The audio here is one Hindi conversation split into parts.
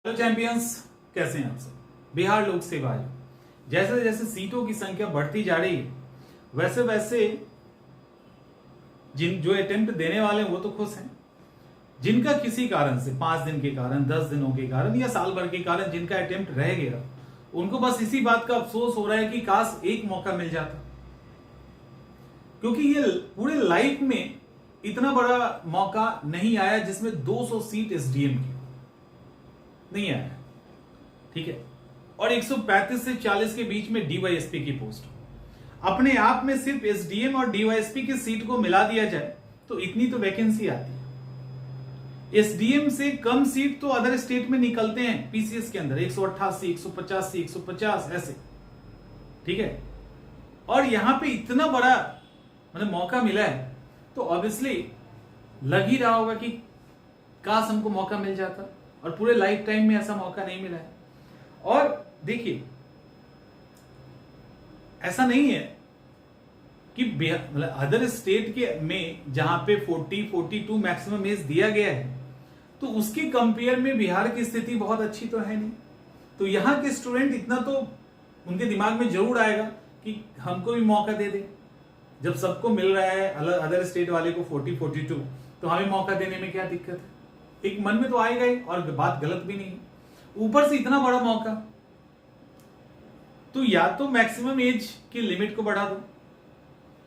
हेलो चैंपियंस, कैसे हैं आप सब। बिहार लोक सेवा आयोग जैसे जैसे सीटों की संख्या बढ़ती जा रही है वैसे वैसे जिन जो अटेम्प्ट देने वाले हैं वो तो खुश हैं। जिनका किसी कारण से 5 दिन के कारण, 10 दिनों के कारण या साल भर के कारण जिनका अटेम्प्ट रह गया, उनको बस इसी बात का अफसोस हो रहा है कि काश एक मौका मिल जाता, क्योंकि ये पूरे लाइफ में इतना बड़ा मौका नहीं आया जिसमें 200 सीट एसडीएम की नहीं आया, ठीक है। और 135 से 40 के बीच में डीवाईएसपी की पोस्ट, अपने आप में सिर्फ एसडीएम और डीवाईएसपी की सीट को मिला दिया जाए तो इतनी तो वैकेंसी आती है। एसडीएम से कम सीट तो अदर स्टेट में निकलते हैं पीसीएस के अंदर, 188, 185, 150 ऐसे, ठीक है। और यहां पे इतना बड़ा मतलब मौका मिला है तो ऑब्वियसली लग ही रहा होगा कि काश हमको मौका मिल जाता, और पूरे लाइफ टाइम में ऐसा मौका नहीं मिला है। और देखिए, ऐसा नहीं है कि मतलब अदर स्टेट के में जहां पे 40, 42 मैक्सिमम एज दिया गया है तो उसके कंपेयर में बिहार की स्थिति बहुत अच्छी तो है नहीं। तो यहां के स्टूडेंट इतना तो उनके दिमाग में जरूर आएगा कि हमको भी मौका दे दे। जब सबको मिल रहा है अदर स्टेट वाले को 40, 42, तो हमें मौका देने में क्या दिक्कत है, एक मन में तो आएगा ही। और बात गलत भी नहीं, ऊपर से इतना बड़ा मौका, तो या तो मैक्सिमम एज की लिमिट को बढ़ा दो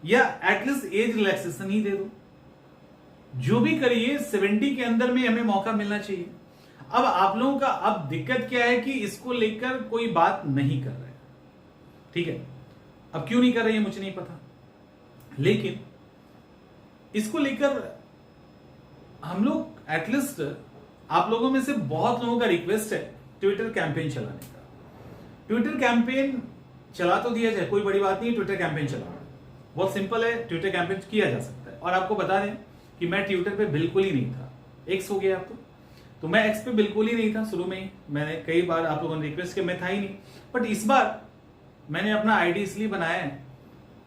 या एटलीस्ट एज रिलैक्सेशन ही दे दो। जो भी करिए 70 के अंदर में हमें मौका मिलना चाहिए। अब आप लोगों का अब दिक्कत क्या है कि इसको लेकर कोई बात नहीं कर रहे, ठीक है। अब क्यों नहीं कर रही है मुझे नहीं पता, लेकिन इसको लेकर हम लोग एटलीस्ट, आप लोगों में से बहुत लोगों का रिक्वेस्ट है ट्विटर कैंपेन चलाने का। ट्विटर कैंपेन चला तो दिया जाए, कोई बड़ी बात नहीं है, ट्विटर कैंपेन चलाना बहुत सिंपल है, ट्विटर कैंपेन किया जा सकता है। और आपको बता दें कि मैं ट्विटर पे बिल्कुल ही नहीं था, एक्स हो गया आपको, तो मैं एक्स पे बिल्कुल ही नहीं था शुरू में ही। मैंने कई बार आप लोगों ने रिक्वेस्ट किया, मैं था ही नहीं। बट इस बार मैंने अपना आईडी इसलिए बनाया है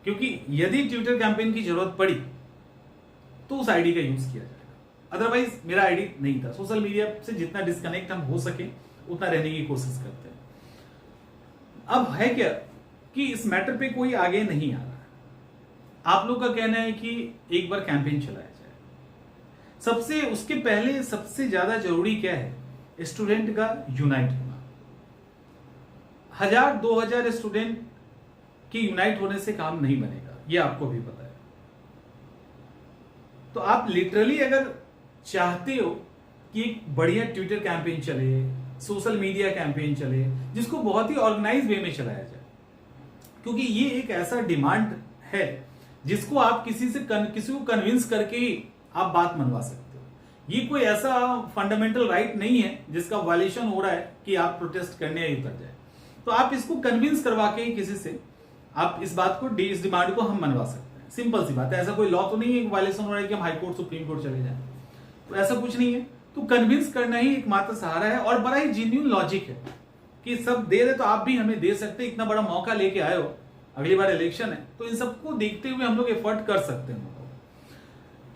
क्योंकि यदि ट्विटर कैंपेन की जरूरत पड़ी तो उस आईडी का यूज किया जाएगा, अदरवाइज मेरा आईडी नहीं था। सोशल मीडिया से जितना डिस्कनेक्ट हम हो सके उतना रहने की कोशिश करते हैं। अब है क्या कि इस मैटर पे कोई आगे नहीं आ रहा है। आप लोग का कहना है कि एक बार कैंपेन चलाया जाए। सबसे उसके पहले सबसे ज्यादा जरूरी क्या है, स्टूडेंट का यूनाइट होना। 1000-2000 स्टूडेंट के यूनाइट होने से काम नहीं बनेगा, ये आपको भी पता है। तो आप लिटरली अगर चाहते हो कि एक बढ़िया ट्विटर कैंपेन चले, सोशल मीडिया कैंपेन चले, जिसको बहुत ही ऑर्गेनाइज वे में चलाया जाए, क्योंकि ये एक ऐसा डिमांड है जिसको आप किसी को कन्विंस करके ही आप बात मनवा सकते हो। ये कोई ऐसा फंडामेंटल राइट नहीं है जिसका वायलेशन हो रहा है कि आप प्रोटेस्ट करने ही उतर जाए। तो आप इसको कन्विंस करवा के ही किसी से आप इस बात को, इस डिमांड को हम मनवा सकते हैं। सिंपल सी बात है, ऐसा कोई लॉ तो नहीं है कि वायलेशन हो रहा है कि हम हाई कोर्ट, सुप्रीम कोर्ट चले जाएं, तो ऐसा कुछ नहीं है। तो कन्विंस करना ही एकमात्र सहारा है, और बड़ा ही जेन्युइन लॉजिक है कि सब दे रहे तो आप भी हमें दे सकते। इतना बड़ा मौका लेके आए हो, अगली बार इलेक्शन है, तो इन सबको देखते हुए हम लोग एफर्ट कर सकते हैं।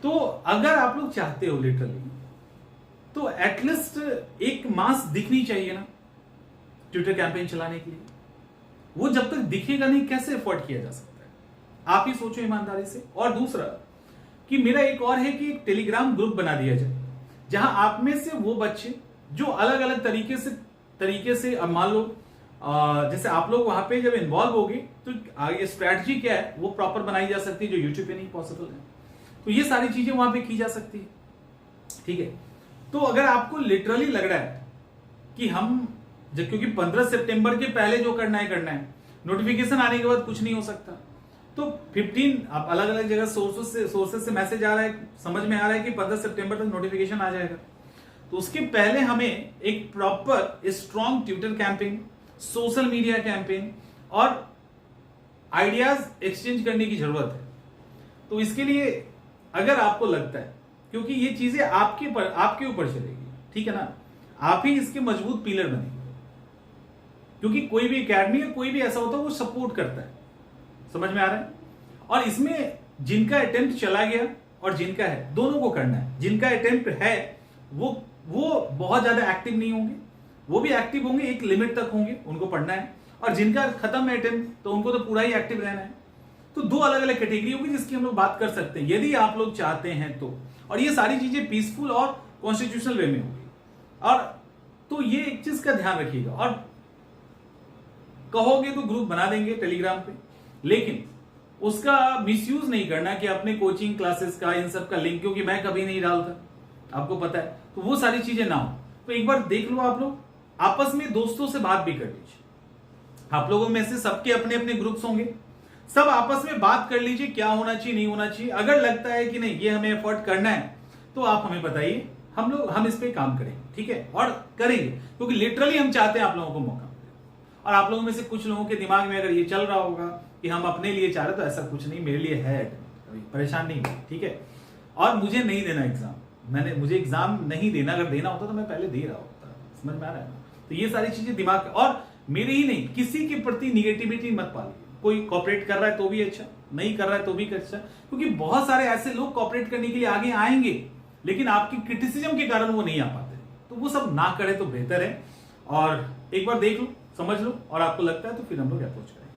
तो अगर आप लोग चाहते हो लिटरली, तो एटलीस्ट एक मास दिखनी चाहिए ना ट्विटर कैंपेन चलाने के लिए। वो जब तक दिखेगा नहीं कैसे एफर्ट किया जा सकता है, आप ही सोचो ईमानदारी से। और दूसरा कि मेरा एक और है कि एक टेलीग्राम ग्रुप बना दिया जाए जहां आप में से वो बच्चे जो अलग अलग तरीके से अब मान लो जैसे आप लोग वहां पे जब इन्वॉल्व होगे तो आगे स्ट्रैटेजी क्या है वो प्रॉपर बनाई जा सकती है, जो यूट्यूब पे नहीं पॉसिबल है। तो ये सारी चीजें वहां पे की जा सकती है, ठीक है। तो अगर आपको लिटरली लग रहा है कि हम क्योंकि 15 सितंबर के पहले जो करना है, नोटिफिकेशन आने के बाद कुछ नहीं हो सकता, तो 15 आप अलग अलग जगह सोर्सेस से मैसेज आ रहा है, समझ में आ रहा है कि 15 सितंबर तक नोटिफिकेशन आ जाएगा। तो उसके पहले हमें एक proper strong Twitter campaign, social media campaign और आइडियाज एक्सचेंज करने की जरूरत है। तो इसके लिए अगर आपको लगता है, क्योंकि ये चीजें आपके ऊपर चलेगी, ठीक है ना, आप ही इसके मजबूत पिलर बनेंगे। क्योंकि कोई भी एकेडमी है, कोई भी ऐसा होता है वो सपोर्ट करता है, समझ में आ रहा है। और इसमें जिनका अटेम्प्ट चला गया और जिनका है, दोनों को करना है। जिनका अटेम्प्ट है वो बहुत ज्यादा एक्टिव नहीं होंगे, वो भी एक्टिव होंगे, एक लिमिट तक होंगे, उनको पढ़ना है। और जिनका खत्म है अटेम्प्ट तो उनको तो पूरा ही एक्टिव रहना है। तो दो अलग अलग कैटेगरी होगी जिसकी हम लोग बात कर सकते हैं यदि आप लोग चाहते हैं तो। और ये सारी चीजें पीसफुल और कॉन्स्टिट्यूशनल वे में होगी। और तो ये एक चीज का ध्यान रखिएगा। और कहोगे तो ग्रुप बना देंगे टेलीग्राम पे, लेकिन उसका मिसयूज नहीं करना कि अपने कोचिंग क्लासेस का इन सब का लिंक, क्योंकि मैं कभी नहीं डालता, आपको पता है। तो वो सारी चीजें ना हो। तो एक बार देख लो, आप लोग आपस में दोस्तों से बात भी कर लीजिए। आप लोगों में से सबके अपने अपने ग्रुप्स होंगे, सब आपस में बात कर लीजिए क्या होना चाहिए नहीं होना चाहिए। अगर लगता है कि नहीं ये हमें एफर्ट करना है तो आप हमें बताइए, हम इस पे काम करेंगे, ठीक है। और करेंगे क्योंकि लिटरली हम चाहते हैं आप लोगों को मौका मिले। और आप लोगों में से कुछ लोगों के दिमाग में अगर ये चल रहा होगा कि हम अपने लिए चाह रहे, तो ऐसा कुछ नहीं, मेरे लिए है, परेशान नहीं, ठीक है। और मुझे नहीं देना एग्जाम, मुझे एग्जाम नहीं देना, अगर देना होता तो मैं पहले दे रहा होता, समझ में आ रहा है ना। तो ये सारी चीजें दिमाग, और मेरे ही नहीं किसी के प्रति निगेटिविटी मत पालिए। कोई कॉपरेट कर रहा है तो भी अच्छा, नहीं कर रहा है तो भी अच्छा, क्योंकि बहुत सारे ऐसे लोग कॉपरेट करने के लिए आगे आएंगे, लेकिन आपकी क्रिटिसिज्म के कारण वो नहीं आ पाते। तो वो सब ना करे तो बेहतर है। और एक बार देख लो, समझ लो, और आपको लगता है तो फिर हम लोग अप्रोच करें।